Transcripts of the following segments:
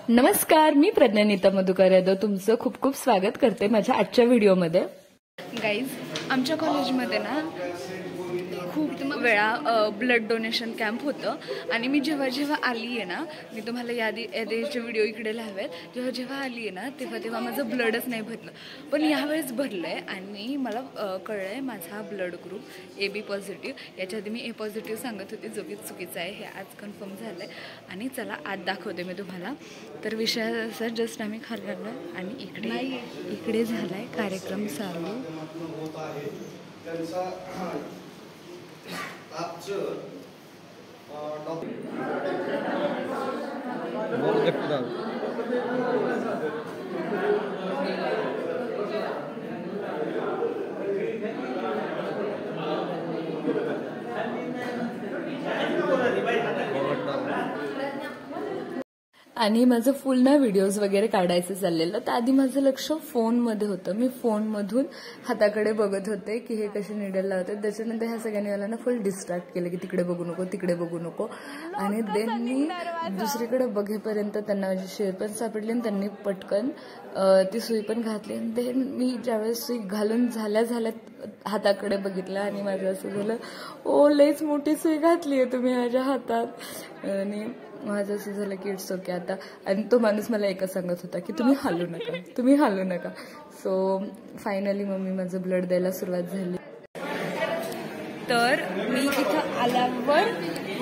नमस्कार, मी प्रज्ञानीता मधुकर यादव तुमचं खूप खूप स्वागत करते माझ्या आजच्या व्हिडिओमध्ये। गाईज, आमच्या कॉलेजमध्ये ना खूप वेळा ब्लड डोनेशन कॅम्प होतं आणि मी जेव्हा आली आहे ना, मी तुम्हाला यादीचे व्हिडिओ इकडे लावेल। जेव्हा आली आहे ना तेव्हा माझं ब्लडच नाही भरलं, पण यावेळेस भरलं आहे आणि मला कळलं आहे माझा ब्लड ग्रुप AB पॉझिटिव्ह। याच्या आधी मी A पॉझिटिव्ह सांगत होते, जो की चुकीचं आहे, हे आज कन्फर्म झालं आहे। आणि चला आज दाखवते मी तुम्हाला। तर विषय असा, जस्ट आम्ही खाल्लं आणि इकडे झाला आहे कार्यक्रम चालू। आणि माझं फुल ना व्हिडिओज वगैरे काढायचं चाललेलं, तर आधी माझं लक्ष फोनमध्ये होतं। मी फोनमधून हाताकडे बघत होते की हे कसे निडल लावतात। त्याच्यानंतर ह्या सगळ्यांनी मला ना फुल डिस्ट्रॅक्ट केलं की तिकडे बघू नको, तिकडे बघू नको। आणि देन मी दुसरीकडे बघेपर्यंत त्यांना माझी शेर पण सापडली आणि त्यांनी पटकन ती सुई पण घातली। आणि देन मी ज्यावेळेस सुई घालून झाल्या हाताकडे बघितलं आणि माझं असं झालं, ओ लईच मोठी सुई घातली आहे तुम्ही माझ्या हातात। आणि माझं असं झालं की इट्स ओके आता। आणि तो माणूस मला एकच सांगत होता की तुम्ही हालू नका। सो फायनली मम्मी माझं ब्लड द्यायला सुरुवात झाली। तर मी इथं आल्यावर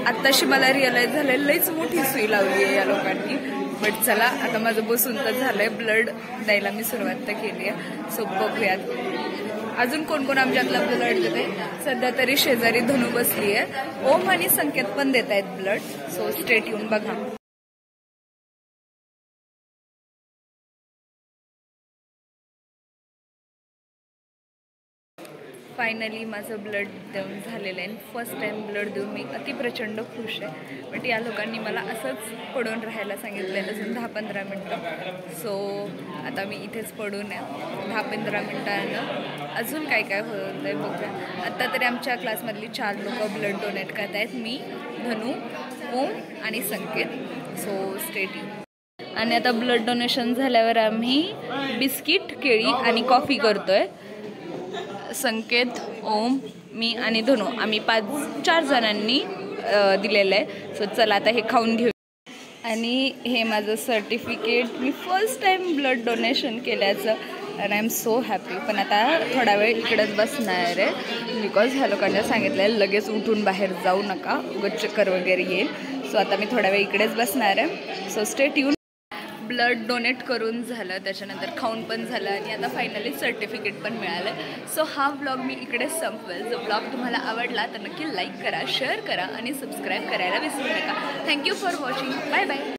आत्ताशी मला रिअलाइज झालं लईच मोठी सुई लावली आहे या लोकांनी। बट चला, आता माझं बसून तर झालंय, ब्लड द्यायला मी सुरुवात तर केली आहे। सो बघूयात अजून कोण कोण आमच्यातला ब्लड देते। सध्या तरी शेजारी धनू बसली आहे, ओम आणि संकेत पण देत आहेत ब्लड। सो स्टेट येऊन बघा। फायनली माझं ब्लड देऊन झालेलं आहे। फर्स्ट टाइम ब्लड देऊन मी प्रचंड खुश आहे। बट या लोकांनी मला असंच पडून राहायला सांगितलेलं अजून 10-15 मिनटं। सो आता मी इथेच पडून आहे 10-15 मिनटानं। अजून काय काय होतं आहे बघूया। आत्ता तरी आमच्या क्लासमधली 4 लोक ब्लड डोनेट करत आहेत, मी, धनू, ओम आणि संकेत। So state you. आणि आता ब्लड डोनेशन झाल्यावर आम्ही बिस्किट, केळी आणि कॉफी करतोय। संकेत, ओम, मी आणि धनू आम्ही 4 जणांनी दिलेलं आहे। सो चला आता हे खाऊन घेऊ। आणि हे माझं सर्टिफिकेट, मी फर्स्ट टाइम ब्लड डोनेशन केल्याचं आणि आय एम सो हॅपी। पण आता थोडा वेळ इकडेच बसणार आहे बिकॉज ह्या लोकांनी सांगितलं लगेच उठून बाहेर जाऊ नका, उगाच चक्कर वगैरे येईल। सो आता मी थोडा वेळ इकडेच बसणार आहे। सो स्टेट येऊन ब्लड डोनेट करून झालं, त्याच्यानंतर खाऊन पण झालं आणि आता फायनली सर्टिफिकेट पण मिळालं। सो हा व्लॉग मी इकडेच संपवेल। जो व्लॉग तुम्हाला आवडला तर नक्की लाईक करा, शेअर करा आणि सबस्क्राईब करायला विसरू नका। Thank you for watching. Bye bye.